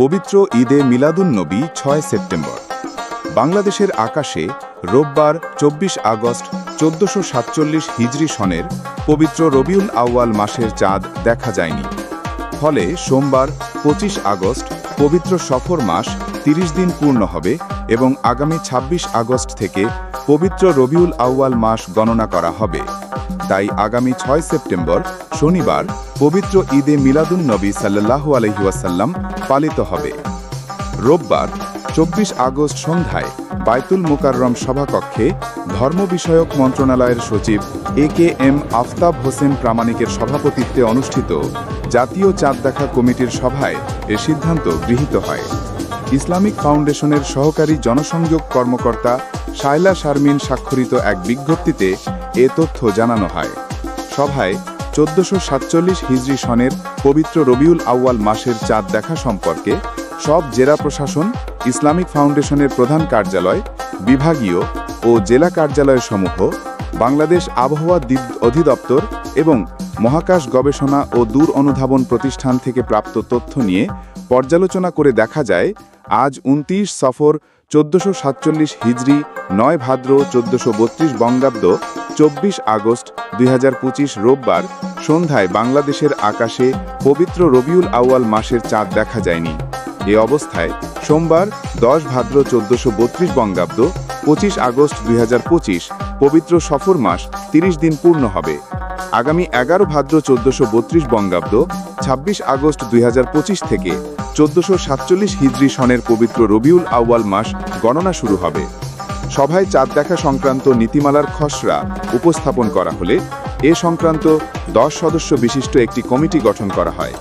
পবিত্র ঈদে মিলাদুন্নবী ৬ সেপ্টেম্বর। বাংলাদেশের আকাশে রোববার ২৪ আগস্ট ১৪৪৭ হিজরি সনের পবিত্র রবিউল আউয়াল মাসের চাঁদ দেখা যায়নি। ফলে সোমবার ২৫ আগস্ট পবিত্র সফর মাস ৩০ দিন পূর্ণ হবে এবং আগামী ২৬ আগস্ট থেকে পবিত্র রবিউল আউয়াল মাস গণনা করা হবে। তাই আগামী ৬ সেপ্টেম্বর শনিবার পবিত্র ঈদে মিলাদুন্নবী সাল্লাল্লাহু আলাইহি ওয়াসাল্লাম পালিত হবে। রোববার ২৪ আগস্ট সন্ধ্যায় বায়তুল মুকাররম সভাকক্ষে ধর্ম বিষয়ক মন্ত্রণালয়ের সচিব AKM আফতাব হোসেন প্রামাণিকের সভাপতিত্বে অনুষ্ঠিত জাতীয় চাঁদ দেখা কমিটির সভায় এ সিদ্ধান্ত গৃহীত হয়। ইসলামিক ফাউন্ডেশনের সহকারী জনসংযোগ কর্মকর্তা শায়লা শারমিন স্বাক্ষরিত এক বিজ্ঞপ্তিতে এ তথ্য জানানো হয়। সভায় ১৪৪৭ হিজরি সনের পবিত্র রবিউল আউয়াল মাসের চাঁদ দেখা সম্পর্কে সব জেলা প্রশাসন, ইসলামিক ফাউন্ডেশনের প্রধান কার্যালয়, বিভাগীয় ও জেলা কার্যালয়সমূহ, বাংলাদেশ আবহাওয়া অধিদপ্তর এবং মহাকাশ গবেষণা ও দূর অনুধাবন প্রতিষ্ঠান থেকে প্রাপ্ত তথ্য নিয়ে পর্যালোচনা করে দেখা যায়, আজ ২৯ সফর ১৪৪৭ হিজরি ৯ ভাদ্র ১৪৩২ বঙ্গাব্দ ২৪ আগস্ট ২০২৫ রোববার সন্ধ্যায় বাংলাদেশের আকাশে পবিত্র রবিউল আউয়াল মাসের চাঁদ দেখা যায়নি। এ অবস্থায় সোমবার ১০ ভাদ্র ১৪৩২ বঙ্গাব্দ ২৫ আগস্ট ২০২৫ পবিত্র সফর মাস ৩০ দিন পূর্ণ হবে। আগামী ১১ ভাদ্র ১৪৩২ বঙ্গাব্দ ২৬ আগস্ট ২০২৫ থেকে ১৪৪৭ হিজরি সনের পবিত্র রবিউল আউয়াল মাস গণনা শুরু হবে। সভায় চাঁদ দেখা সংক্রান্ত নীতিমালার খসড়া উপস্থাপন করা হলে এ সংক্রান্ত ১০ সদস্য বিশিষ্ট একটি কমিটি গঠন করা হয়।